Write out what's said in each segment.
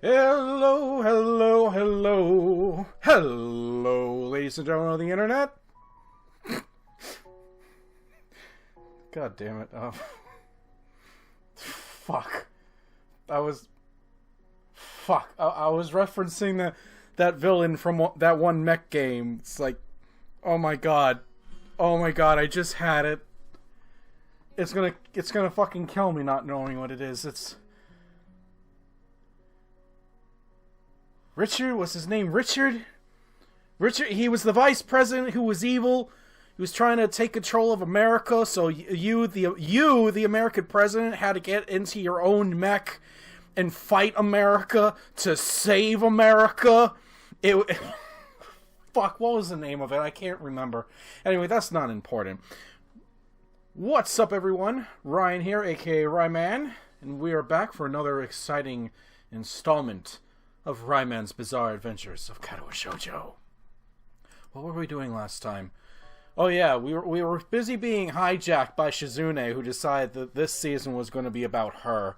Hello, hello, hello. Hello, ladies and gentlemen of the internet. God damn it. Fuck. I was referencing that villain from that one mech game. It's like, oh my god. Oh my god, I just had it. It's gonna fucking kill me not knowing what it is. It's Richard, what's his name? Richard, he was the vice president who was evil. He was trying to take control of America, so you, the American president, had to get into your own mech and fight America to save America. Fuck, what was the name of it? I can't remember. Anyway, that's not important. What's up, everyone? Ryan here, aka Ryman, and we are back for another exciting installment of Ryman's Bizarre Adventures of Katawa Shoujo. What were we doing last time? Oh yeah, we were busy being hijacked by Shizune, who decided that this season was going to be about her.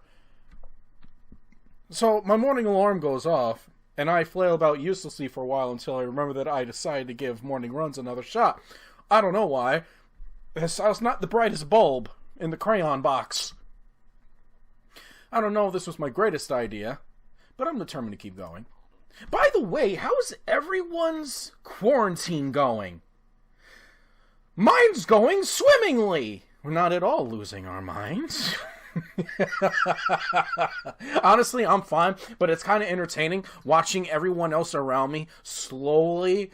So my morning alarm goes off, and I flail about uselessly for a while until I remember that I decided to give morning runs another shot. I don't know why. I was not the brightest bulb in the crayon box. I don't know if this was my greatest idea, but I'm determined to keep going. By the way, how's everyone's quarantine going? Mine's going swimmingly. We're not at all losing our minds. Honestly, I'm fine, but it's kind of entertaining watching everyone else around me slowly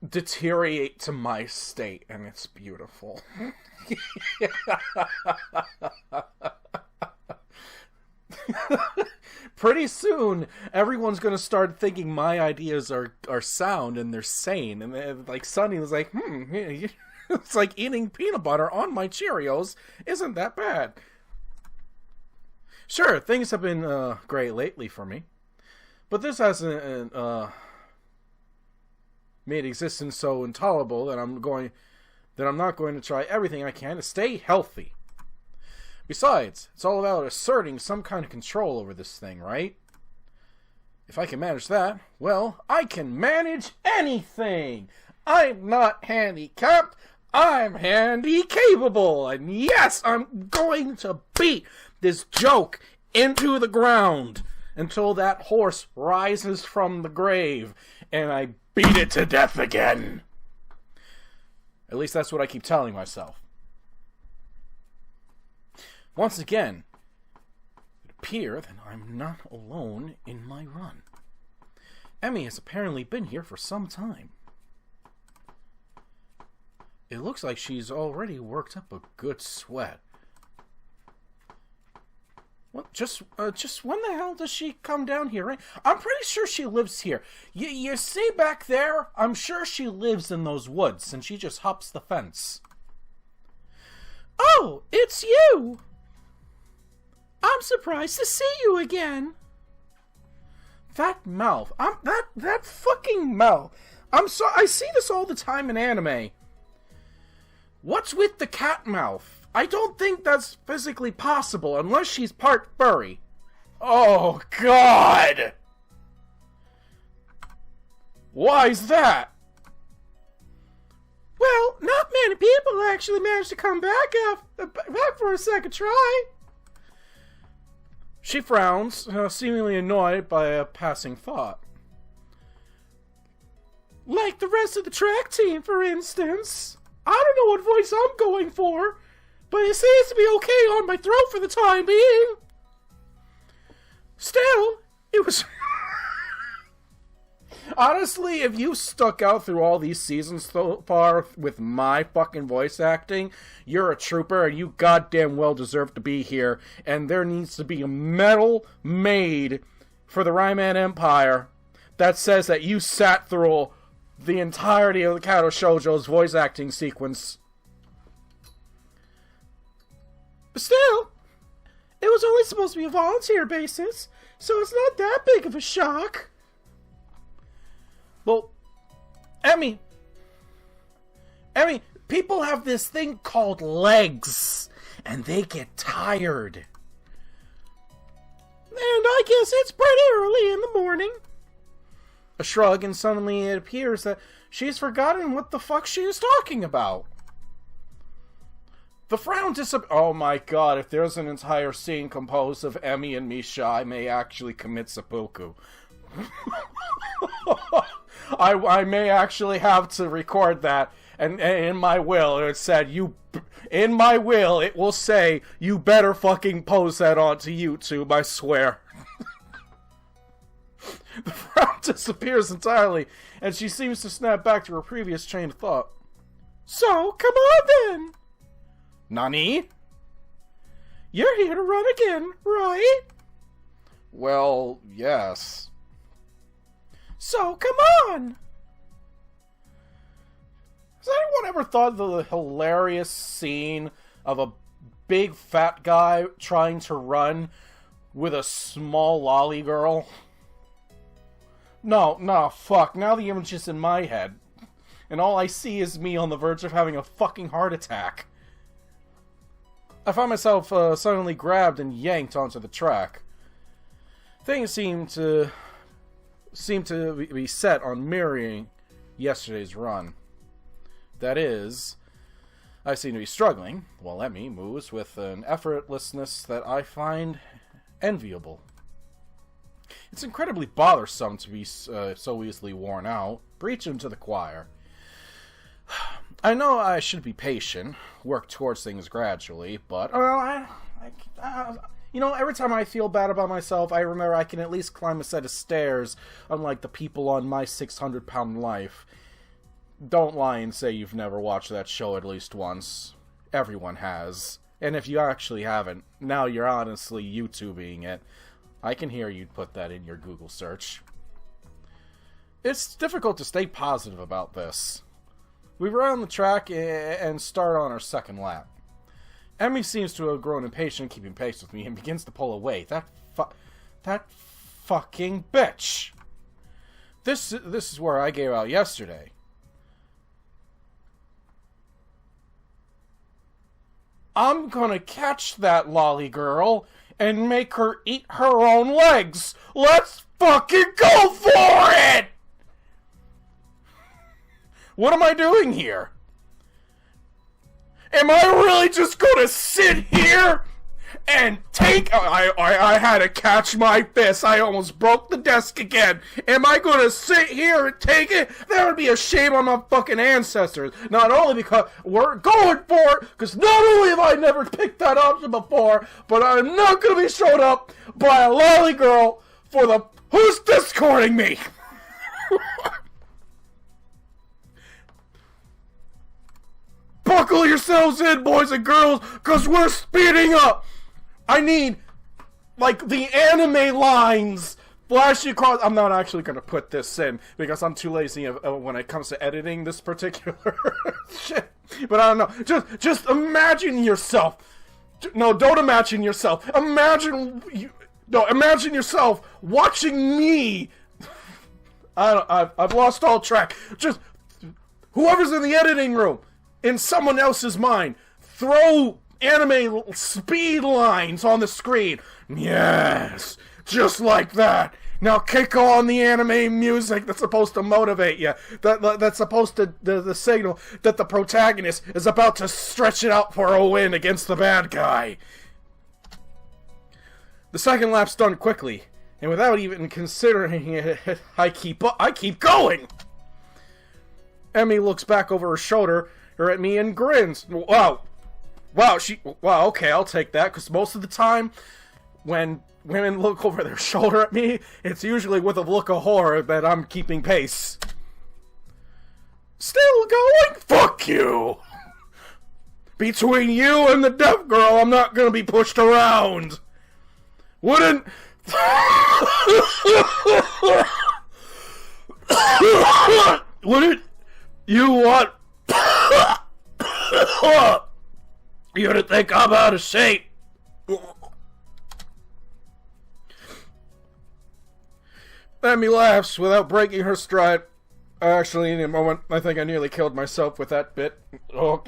deteriorate to my state, and it's beautiful. Pretty soon, everyone's gonna start thinking my ideas are sound and they're sane, and like Sunny was like, it's like eating peanut butter on my Cheerios. Isn't that bad? Sure, things have been great lately for me, but this hasn't made existence so intolerable that I'm not going to try everything I can to stay healthy. Besides, it's all about asserting some kind of control over this thing, right? If I can manage that, well, I can manage anything! I'm not handicapped, I'm handy-capable! And yes, I'm going to beat this joke into the ground until that horse rises from the grave and I beat it to death again. At least that's what I keep telling myself. Once again, it appears that I'm not alone in my run. Emmy has apparently been here for some time. It looks like she's already worked up a good sweat. What? Just when the hell does she come down here, right? I'm pretty sure she lives here. You see back there? I'm sure she lives in those woods, and she just hops the fence. Oh, it's you! I'm surprised to see you again. That mouth. That fucking mouth. I see this all the time in anime. What's with the cat mouth? I don't think that's physically possible unless she's part furry. Oh, God! Why's that? Well, not many people actually managed to come back for a second try. She frowns, seemingly annoyed by a passing thought. Like the rest of the track team, for instance. I don't know what voice I'm going for, but it seems to be okay on my throat for the time being. Still, it was... Honestly, if you stuck out through all these seasons so far with my fucking voice acting, you're a trooper and you goddamn well deserve to be here. And there needs to be a medal made for the Ryman Empire that says that you sat through the entirety of the Katawa Shoujo's voice acting sequence. But still, it was only supposed to be a volunteer basis, so it's not that big of a shock. Well, Emmy, people have this thing called legs, and they get tired. I guess it's pretty early in the morning. A shrug, and suddenly it appears that she's forgotten what the fuck she was talking about. The frown disappears. Oh my god, if there's an entire scene composed of Emmy and Misha, I may actually commit seppuku. I may actually have to record that, and in my will it said, in my will it will say, you better fucking post that onto YouTube, I swear. The frown disappears entirely, and she seems to snap back to her previous train of thought. So, come on then! Nani? You're here to run again, right? Well, yes. So, come on! Has anyone ever thought of the hilarious scene of a big fat guy trying to run with a small lolly girl? No, fuck. Now the image is in my head. And all I see is me on the verge of having a fucking heart attack. I find myself suddenly grabbed and yanked onto the track. Things seem to be set on mirroring yesterday's run. That is, I seem to be struggling, while Emmy moves with an effortlessness that I find enviable. It's incredibly bothersome to be so easily worn out. Preaching to the choir. I know I should be patient, work towards things gradually, but every time I feel bad about myself, I remember I can at least climb a set of stairs, unlike the people on My 600-Pound Life. Don't lie and say you've never watched that show at least once. Everyone has. And if you actually haven't, now you're honestly YouTubing it. I can hear you'd put that in your Google search. It's difficult to stay positive about this. We run on the track and start on our second lap. Emmy seems to have grown impatient keeping pace with me and begins to pull away. That fucking bitch! This is where I gave out yesterday. I'm gonna catch that lolly girl and make her eat her own legs. Let's fucking go for it! What am I doing here? Am I really just gonna sit here and take... I had to catch my fist. I almost broke the desk again. Am I gonna sit here and take it? That would be a shame on my fucking ancestors. Not only because we're going for it, because not only have I never picked that option before, but I'm not gonna be showed up by a lolly girl for the... Who's discording me? Buckle yourselves in, boys and girls, because we're speeding up. I need, like, the anime lines flashing across. I'm not actually going to put this in, because I'm too lazy when it comes to editing this particular shit. But I don't know. Just imagine yourself. No, don't imagine yourself. Imagine yourself watching me. I've lost all track. Just, whoever's in the editing room, in someone else's mind, throw anime speed lines on the screen. Yes, just like that. Now kick on the anime music that's supposed to motivate you. That's supposed to the signal that the protagonist is about to stretch it out for a win against the bad guy. The second lap's done quickly, and without even considering it, I keep going. Emmy looks back over her shoulder at me and grins. Wow, okay, I'll take that, because most of the time, when women look over their shoulder at me, it's usually with a look of horror that I'm keeping pace. Still going? Fuck you! Between you and the deaf girl, I'm not gonna be pushed around. Wouldn't you want you to think I'm out of shape? Emmy laughs without breaking her stride. Actually, in a moment, I think I nearly killed myself with that bit. Oh.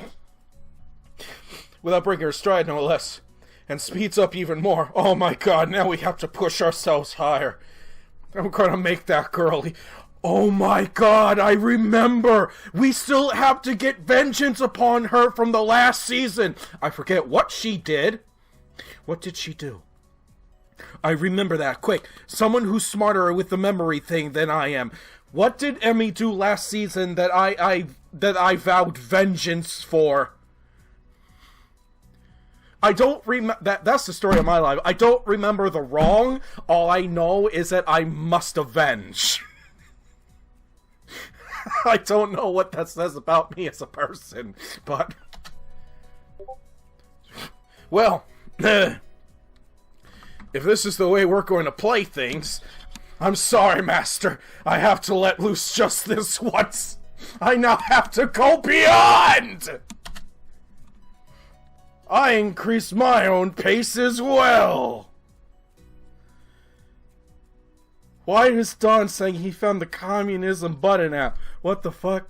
Without breaking her stride, no less. and speeds up even more. Oh my god, now we have to push ourselves higher. I'm gonna make that girl... Oh my god, I remember! We still have to get vengeance upon her from the last season! I forget what she did. What did she do? I remember that. Quick, someone who's smarter with the memory thing than I am. What did Emmy do last season that I vowed vengeance for? I don't remember... That's the story of my life. I don't remember the wrong. All I know is that I must avenge. I don't know what that says about me as a person, but... Well, if this is the way we're going to play things, I'm sorry, Master. I have to let loose just this once. I now have to go beyond! I increase my own pace as well. Why is Don saying he found the communism button app? What the fuck?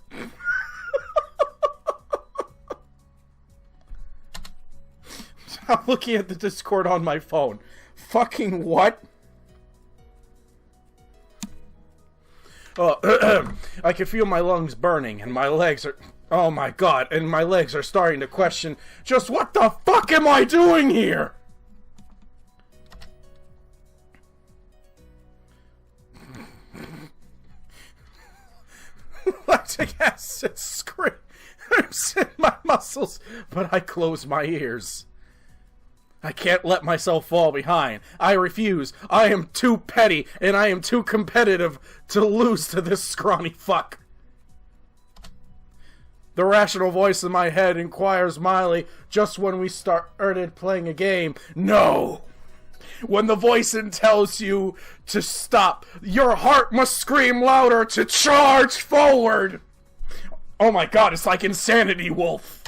I'm looking at the Discord on my phone. Fucking what? Oh, I can feel my lungs burning and my legs are... Oh my god, and my legs are starting to question just what the fuck am I doing here? Lactic acid screams in my muscles, but I close my ears. I can't let myself fall behind. I refuse. I am too petty, and I am too competitive to lose to this scrawny fuck. The rational voice in my head inquires mildly just when we started playing a game. No! When the voice tells you to stop, your heart must scream louder to charge forward! Oh my god, it's like Insanity Wolf.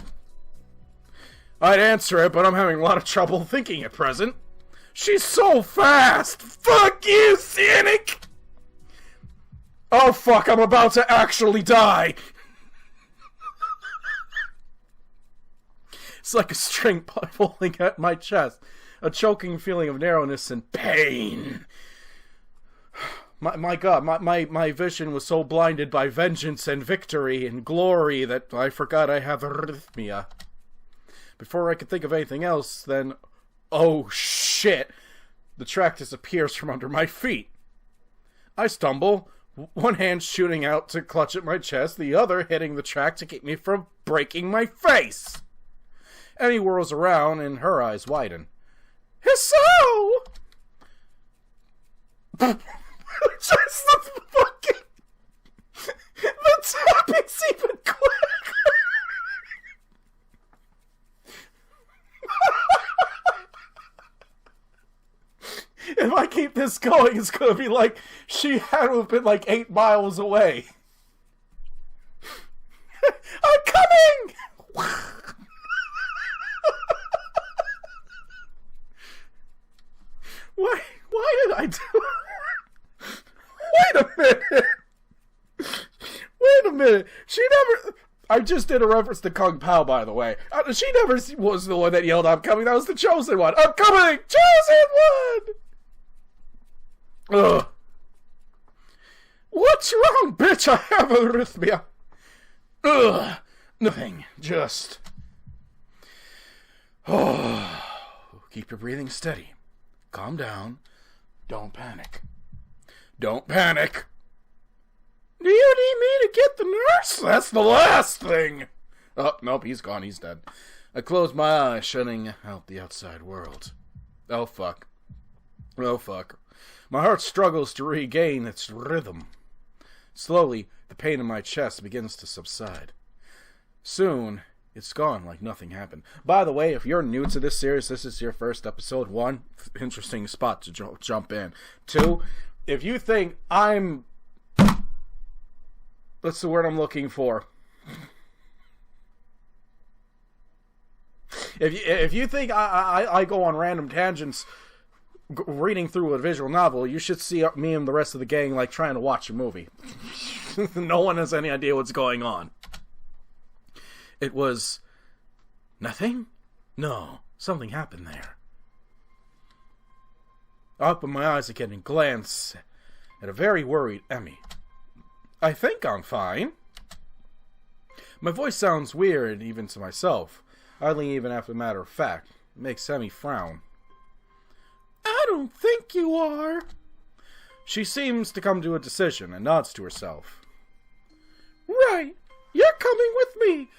I'd answer it, but I'm having a lot of trouble thinking at present. She's so fast! Fuck you, Cynic! Oh fuck, I'm about to actually die! It's like a string pulling at my chest. A choking feeling of narrowness and pain. My god, my vision was so blinded by vengeance and victory and glory that I forgot I have arrhythmia. Before I could think of anything else, then... Oh shit! The track disappears from under my feet. I stumble, one hand shooting out to clutch at my chest, the other hitting the track to keep me from breaking my face. Emmy whirls around and her eyes widen. So, just the fucking... The tapping's even quicker! If I keep this going, it's gonna be like she had to have been like 8 miles away. I'm coming! Why did I do it? Wait a minute! Wait a minute! She never... I just did a reference to Kung Pao, by the way. She never was the one that yelled, I'm coming. That was the chosen one. I'm coming! Chosen one! Ugh. What's wrong, bitch? I have arrhythmia. Ugh. Nothing. Just... Oh. Keep your breathing steady. Calm down. Don't panic. Don't panic. Do you need me to get the nurse? That's the last thing. Oh, nope, he's gone. He's dead. I close my eyes, shutting out the outside world. Oh, fuck. Oh, fuck. My heart struggles to regain its rhythm. Slowly, the pain in my chest begins to subside. Soon, it's gone like nothing happened. By the way, if you're new to this series, this is your first episode. 1, interesting spot to jump in. 2, if you think I'm... What's the word I'm looking for? If you think I go on random tangents reading through a visual novel, you should see me and the rest of the gang like trying to watch a movie. No one has any idea what's going on. It was... Nothing? No, something happened there. I open my eyes again and glance at a very worried Emmy. I think I'm fine. My voice sounds weird even to myself, oddly even after matter of fact. It makes Emmy frown. I don't think you are. She seems to come to a decision and nods to herself. Right. You're coming with me.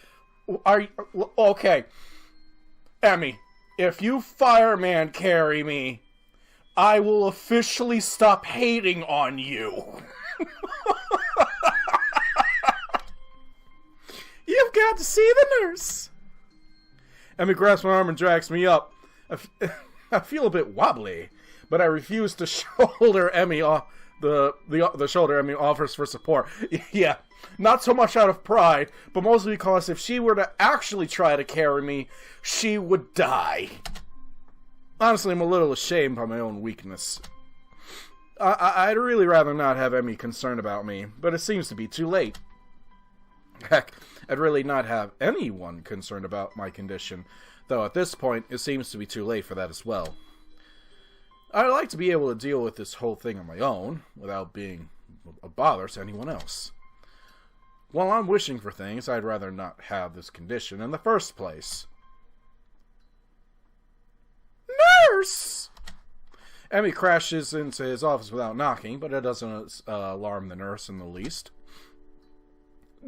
Are you... Okay. Emmy, if you fireman carry me, I will officially stop hating on you. You've got to see the nurse. Emmy grabs my arm and drags me up. I feel a bit wobbly, but I refuse to shoulder Emmy off the shoulder Emmy offers for support. Yeah, not so much out of pride, but mostly because if she were to actually try to carry me, she would die. Honestly, I'm a little ashamed by my own weakness. I'd really rather not have Emmy concerned about me, but it seems to be too late. Heck, I'd really not have anyone concerned about my condition, though at this point, it seems to be too late for that as well. I'd like to be able to deal with this whole thing on my own, without being a bother to anyone else. While I'm wishing for things, I'd rather not have this condition in the first place. Nurse! Emmy crashes into his office without knocking, but it doesn't alarm the nurse in the least.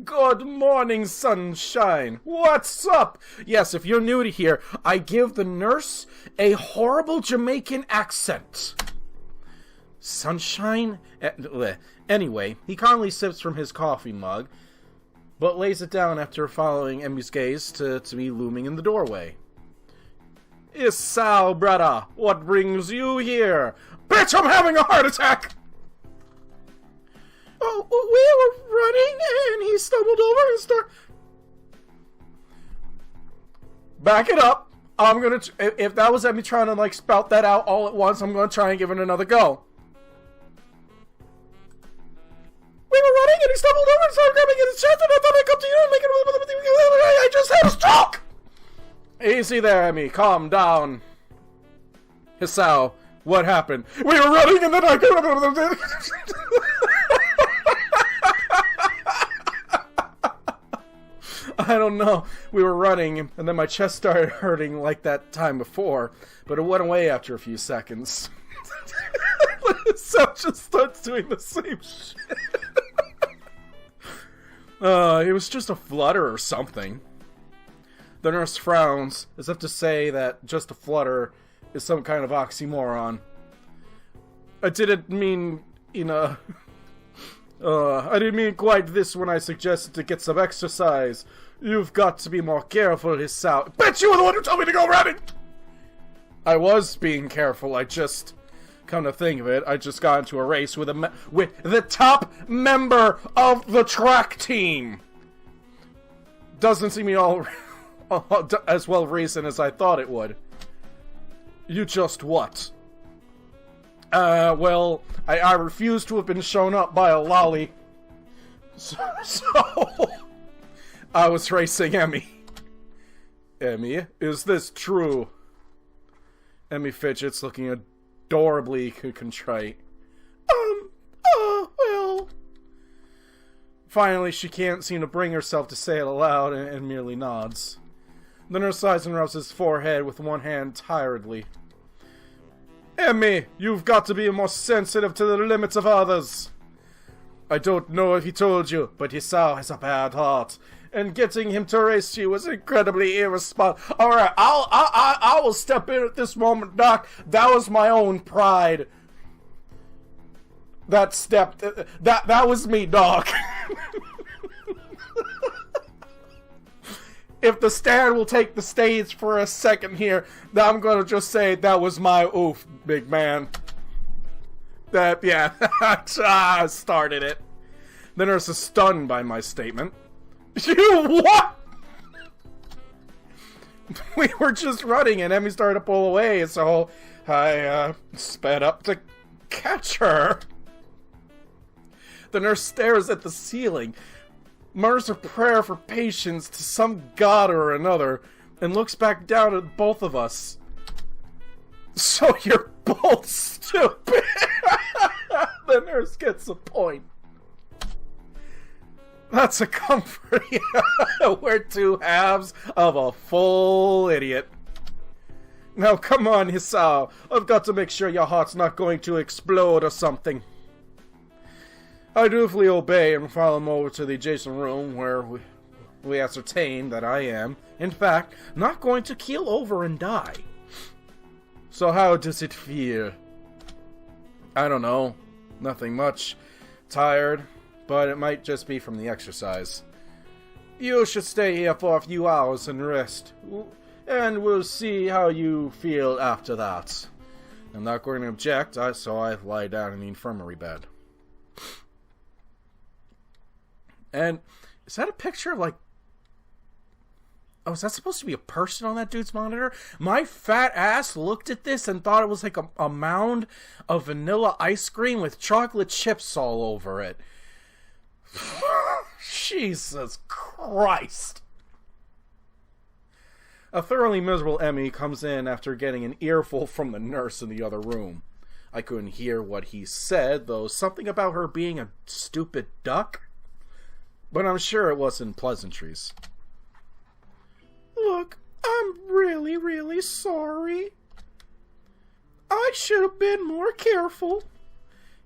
Good morning, sunshine. What's up? Yes, if you're new to here, I give the nurse a horrible Jamaican accent. Sunshine? Anyway, he calmly sips from his coffee mug, but lays it down after following Emmy's gaze to me looming in the doorway. Isao, brother, what brings you here? Bitch, I'm having a heart attack! Oh, we were running, and he stumbled over and started... Back it up. I'm gonna... If that was Emmy trying to, like, spout that out all at once, I'm gonna try and give it another go. We were running, and he stumbled over and started grabbing at his chest, and I thought I'd come to you and make it... I just had a stroke! Easy there, Emmy. Calm down. Hisao, what happened? We were running, and then I... I don't know. We were running, and then my chest started hurting like that time before, but it went away after a few seconds. So just starts doing the same shit. It was just a flutter or something. The nurse frowns, as if to say that just a flutter is some kind of oxymoron. I didn't mean, I didn't mean quite this when I suggested to get some exercise. You've got to be more careful, Hisao. Bet you were the one who told me to go running! I was being careful, I just... Come to think of it, I just got into a race with the top member of the track team! Doesn't seem me all as well reasoned as I thought it would. You just what? Well, I refuse to have been shown up by a lolly. So I was racing Emmy. Emmy, is this true? Emmy fidgets, looking adorably contrite. Well... Finally, she can't seem to bring herself to say it aloud and merely nods. The nurse sighs and rubs his forehead with one hand tiredly. Emmy, you've got to be more sensitive to the limits of others. I don't know if he told you, but Hisao has a bad heart, and getting him to race you was incredibly irresponsible. Alright, I will step in at this moment, Doc. That was my own pride. That was me, Doc. If the stand will take the stage for a second here, I'm gonna just say that was my oof, big man. I started it. The nurse is stunned by my statement. You what? We were just running and Emmy started to pull away, so I sped up to catch her. The nurse stares at the ceiling, mutters a prayer for patience to some god or another, and looks back down at both of us. So you're both stupid. The nurse gets a point. That's a comfort. We're two halves of a full idiot. Now come on, Hisao. I've got to make sure your heart's not going to explode or something. I dutifully obey and follow him over to the adjacent room where we ascertain that I am, in fact, not going to keel over and die. So how does it feel? I don't know. Nothing much. Tired, but it might just be from the exercise. You should stay here for a few hours and rest, and we'll see how you feel after that. I'm not going to object, so I lie down in the infirmary bed. And is that a picture of, like... Oh, is that supposed to be a person on that dude's monitor? My fat ass looked at this and thought it was like a mound of vanilla ice cream with chocolate chips all over it. Jesus Christ. A thoroughly miserable Emmy comes in after getting an earful from the nurse in the other room. I couldn't hear what he said, though something about her being a stupid duck. But I'm sure it wasn't pleasantries. Look, I'm really, really sorry. I should have been more careful.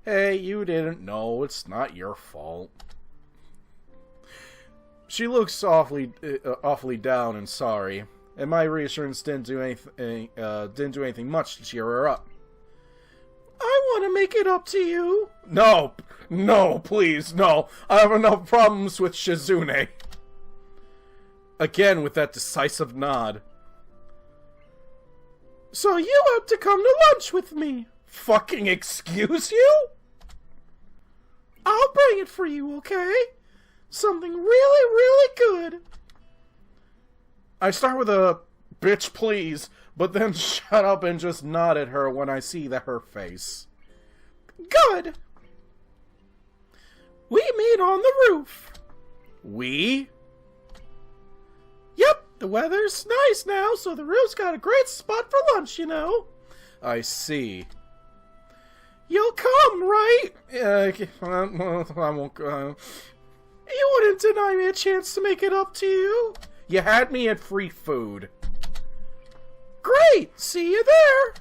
Hey, you didn't know. It's not your fault. She looks awfully down and sorry, and my reassurance didn't do anything much to cheer her up. I want to make it up to you. No, please, no. I have enough problems with Shizune. Again with that decisive nod. So you have to come to lunch with me. Fucking excuse you? I'll bring it for you, okay? Something really, really good. I start with a bitch please, but then shut up and just nod at her when I see her face. Good. We meet on the roof. We? Yep, the weather's nice now, so the roof's got a great spot for lunch, you know. I see. You'll come, right? I won't go. You wouldn't deny me a chance to make it up to you. You had me at free food. Great! See you there!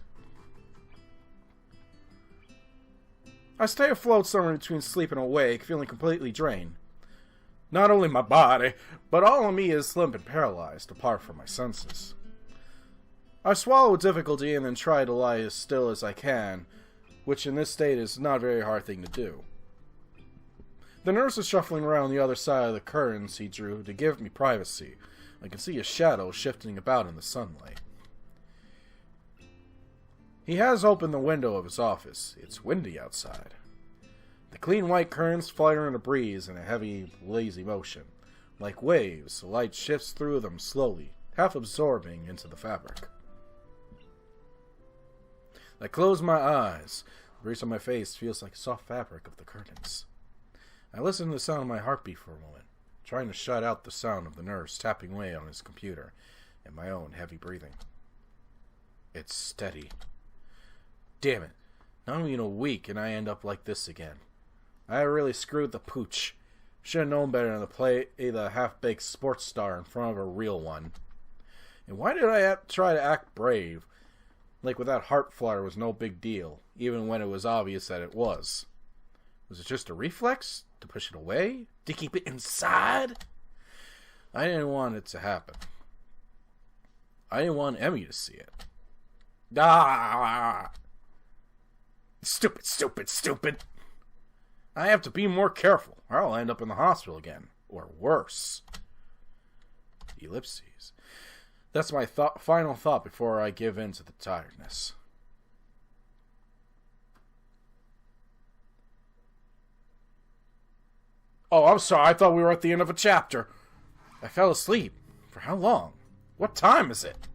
I stay afloat somewhere between sleep and awake, feeling completely drained. Not only my body, but all of me is limp and paralyzed, apart from my senses. I swallow with difficulty and then try to lie as still as I can, which in this state is not a very hard thing to do. The nurse is shuffling around the other side of the curtains he drew to give me privacy. I can see a shadow shifting about in the sunlight. He has opened the window of his office. It's windy outside. The clean white curtains flutter in a breeze in a heavy, lazy motion. Like waves, the light shifts through them slowly, half absorbing into the fabric. I close my eyes. The breeze on my face feels like the soft fabric of the curtains. I listen to the sound of my heartbeat for a moment, trying to shut out the sound of the nurse tapping away on his computer and my own heavy breathing. It's steady. Damn it. Not even a week and I end up like this again. I really screwed the pooch. Should have known better than to play the half-baked sports star in front of a real one. And why did I try to act brave? Like with that heart flutter was no big deal, even when it was obvious that it was. Was it just a reflex? To push it away? To keep it inside? I didn't want it to happen. I didn't want Emmy to see it. Ah! Stupid, stupid, stupid! I have to be more careful, or I'll end up in the hospital again. Or worse. Ellipses. That's my final thought before I give in to the tiredness. Oh, I'm sorry. I thought we were at the end of a chapter. I fell asleep. For how long? What time is it?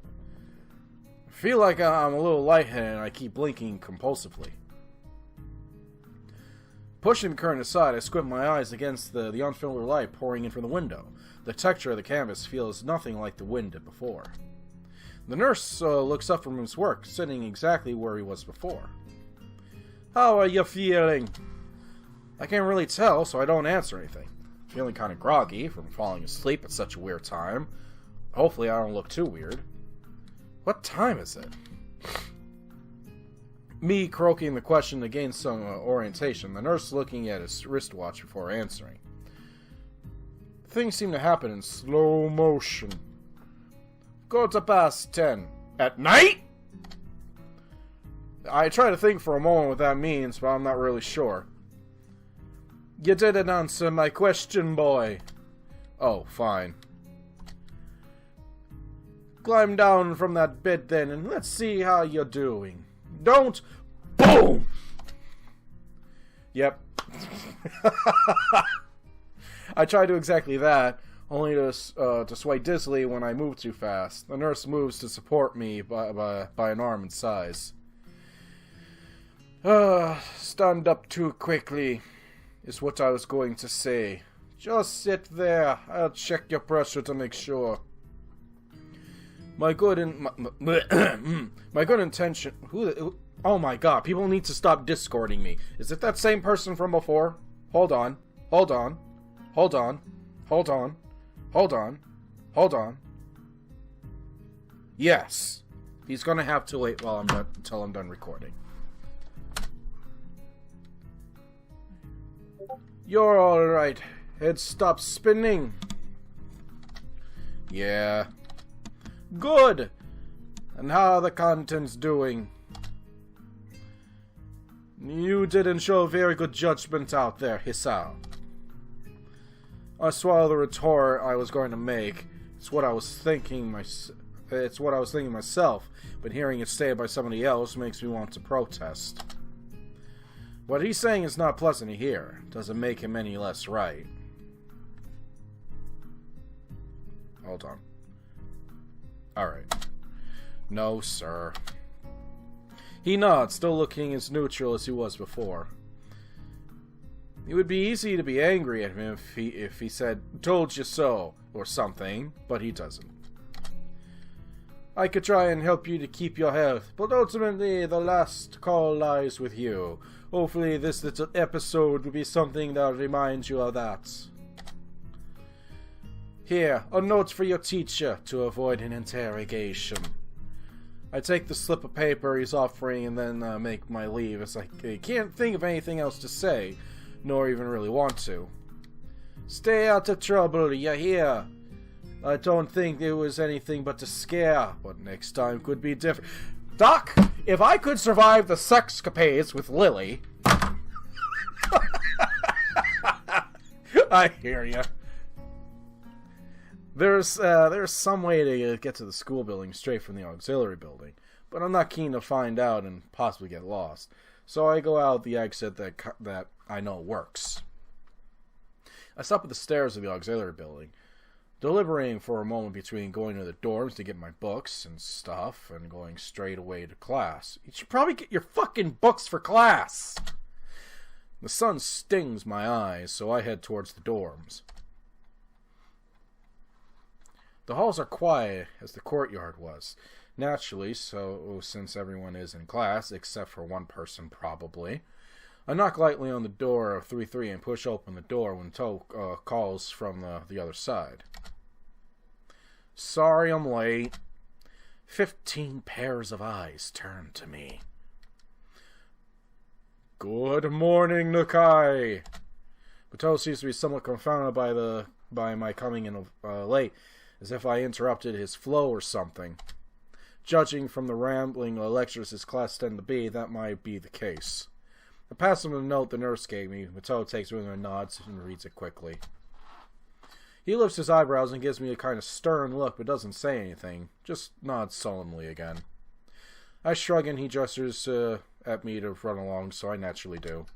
I feel like I'm a little lightheaded and I keep blinking compulsively. Pushing the curtain aside, I squint my eyes against the unfiltered light pouring in from the window. The texture of the canvas feels nothing like the wind did before. The nurse looks up from his work, sitting exactly where he was before. How are you feeling? I can't really tell, so I don't answer anything. Feeling kind of groggy from falling asleep at such a weird time. Hopefully I don't look too weird. What time is it? Me croaking the question to gain some orientation, the nurse looking at his wristwatch before answering. Things seem to happen in slow motion. 10:15. At night? I try to think for a moment what that means, but I'm not really sure. You didn't answer my question, boy. Oh, fine. Climb down from that bed then, and let's see how you're doing. Don't... Boom! Yep. I try to do exactly that, only to sway dizzily when I move too fast. The nurse moves to support me by an arm and sighs. Stand up too quickly, is what I was going to say. Just sit there. I'll check your pressure to make sure. My good intention... Oh my god, people need to stop discording me. Is it that same person from before? Hold on. Hold on. Hold on. Hold on. Hold on. Hold on. Yes. He's gonna have to wait while until I'm done recording. You're alright. Head stops spinning. Yeah. Good! And how are the contents doing? You didn't show very good judgment out there, Hisao. I swallow the retort I was going to make. It's what I was thinking myself, but hearing it said by somebody else makes me want to protest. What he's saying is not pleasant to hear. Doesn't make him any less right. Hold on. Alright. No, sir. He nods, still looking as neutral as he was before. It would be easy to be angry at him if he said, "Told you so," or something, but he doesn't. I could try and help you to keep your health, but ultimately the last call lies with you. Hopefully this little episode will be something that'll remind you of that. Here, a note for your teacher to avoid an interrogation. I take the slip of paper he's offering and then make my leave, as I can't think of anything else to say, nor even really want to. Stay out of trouble, you hear? I don't think it was anything but a scare, but next time could be different. Doc, if I could survive the sexcapades with Lily... I hear ya. There's some way to get to the school building straight from the auxiliary building, but I'm not keen to find out and possibly get lost. So I go out the exit that I know works. I stop at the stairs of the auxiliary building, deliberating for a moment between going to the dorms to get my books and stuff and going straight away to class. You should probably get your fucking books for class! The sun stings my eyes, so I head towards the dorms. The halls are quiet, as the courtyard was. Naturally, so since everyone is in class, except for one person probably. I knock lightly on the door of 3-3 and push open the door when Toe calls from the other side. Sorry I'm late. 15 pairs of eyes turn to me. Good morning, Nakai. But Toe seems to be somewhat confounded by my coming in late, as if I interrupted his flow or something. Judging from the rambling lectures his class tend to be, that might be the case. I pass him the note the nurse gave me. Mateo takes it with and nods and reads it quickly. He lifts his eyebrows and gives me a kind of stern look, but doesn't say anything. Just nods solemnly again. I shrug and he gestures at me to run along, so I naturally do.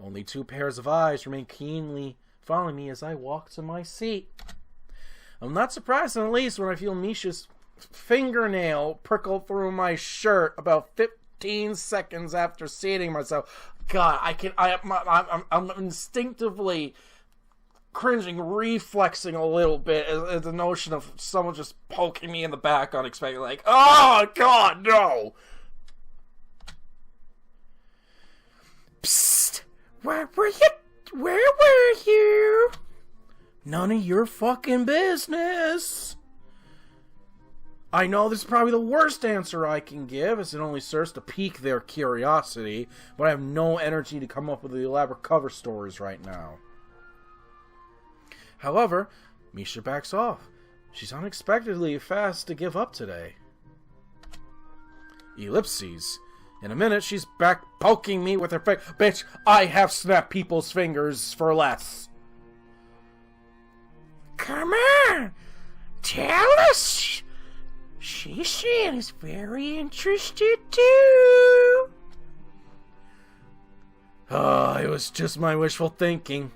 Only 2 pairs of eyes remain keenly following me as I walk to my seat. I'm not surprised in the least when I feel Misha's fingernail prickle through my shirt about 15 seconds after seating myself. God, I'm instinctively cringing, reflexing a little bit at the notion of someone just poking me in the back unexpectedly, like, oh, God, no! Psst! Where were you? None of your fucking business! I know this is probably the worst answer I can give, as it only serves to pique their curiosity, but I have no energy to come up with the elaborate cover stories right now. However, Misha backs off. She's unexpectedly fast to give up today. Ellipses. In a minute, she's back poking me with her finger. Bitch, I have snapped people's fingers for less. Come on! Tell us! Shishin is very interested too. Oh, it was just my wishful thinking.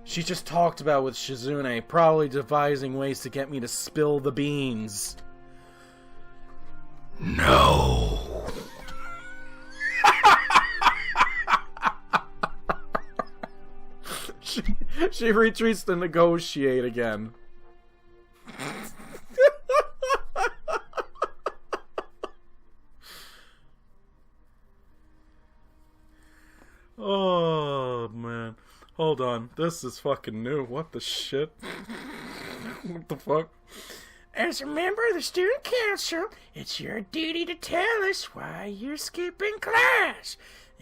She just talked about with Shizune, probably devising ways to get me to spill the beans. No. She retreats to negotiate again. Oh, man. Hold on. This is fucking new. What the shit? What the fuck? As a member of the student council, it's your duty to tell us why you're skipping class.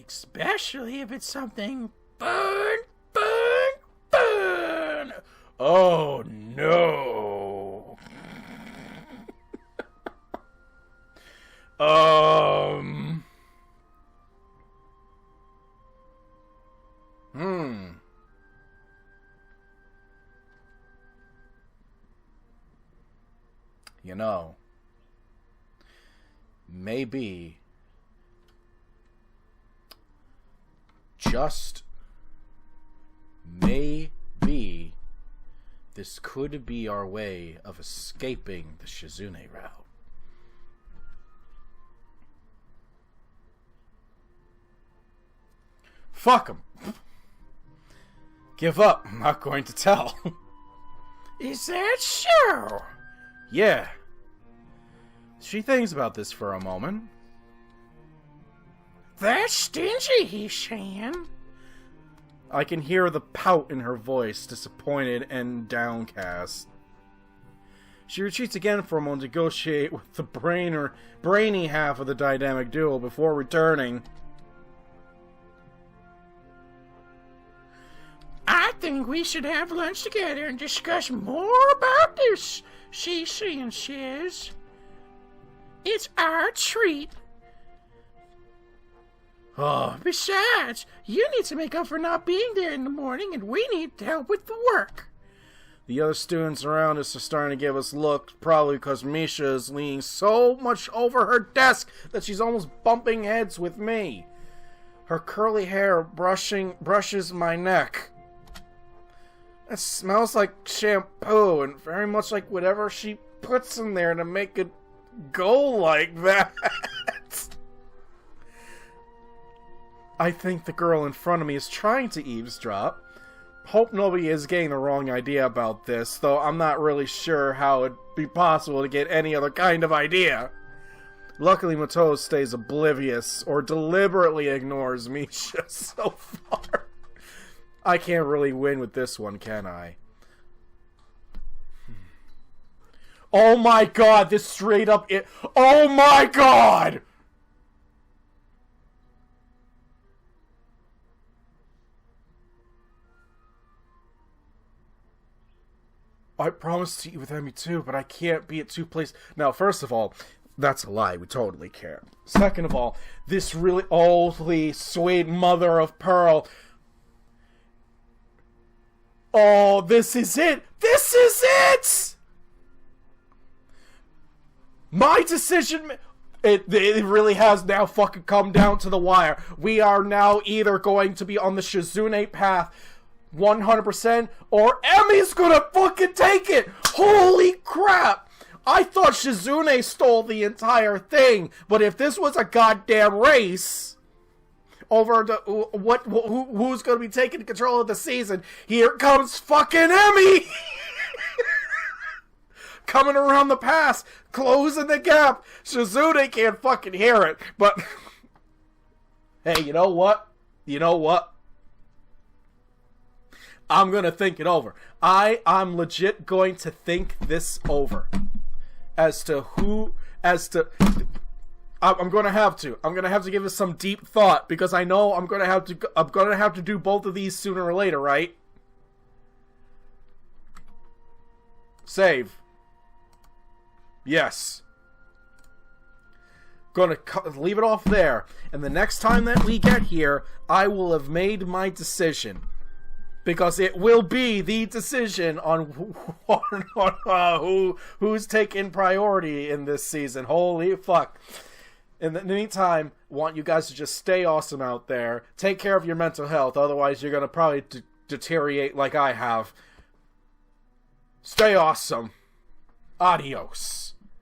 Especially if it's something fun. Oh, no. You know, maybe, just maybe, this could be our way of escaping the Shizune route. Fuck him. Give up. I'm not going to tell. Is that so? Yeah. She thinks about this for a moment. That's stingy, he's saying. I can hear the pout in her voice, disappointed and downcast. She retreats again for a moment to negotiate with the brainy half of the dynamic duo before returning. I think we should have lunch together and discuss more about this, Shishi and Shiz. It's our treat. Oh, besides, you need to make up for not being there in the morning, and we need help with the work. The other students around us are starting to give us looks, probably because Misha is leaning so much over her desk that she's almost bumping heads with me. Her curly hair brushes my neck. It smells like shampoo, and very much like whatever she puts in there to make it go like that. I think the girl in front of me is trying to eavesdrop. Hope nobody is getting the wrong idea about this, though I'm not really sure how it'd be possible to get any other kind of idea. Luckily, Mato stays oblivious, or deliberately ignores Misha so far. I can't really win with this one, can I? Oh my god, this straight up... Oh my god! I promised to eat with Emmy too, but I can't be at two places. Now, first of all, that's a lie. We totally care. Second of all, this really oldly sweet mother of pearl. Oh, this is it! This is it! My decision... It really has now fucking come down to the wire. We are now either going to be on the Shizune path 100%, or Emmy's gonna fucking take it! Holy crap! I thought Shizune stole the entire thing, but if this was a goddamn race... over who's going to be taking control of the season. Here comes fucking Emmy! Coming around the pass, closing the gap. Shizune can't fucking hear it, but hey, you know what? I'm gonna think it over. I'm legit going to think this over. I'm gonna have to give this some deep thought, because I know I'm gonna have to do both of these sooner or later, right? Save. Yes. Gonna leave it off there, and the next time that we get here, I will have made my decision. Because it will be the decision on who's taking priority in this season. Holy fuck. In the meantime, want you guys to just stay awesome out there. Take care of your mental health, otherwise you're going to probably deteriorate like I have. Stay awesome. Adios.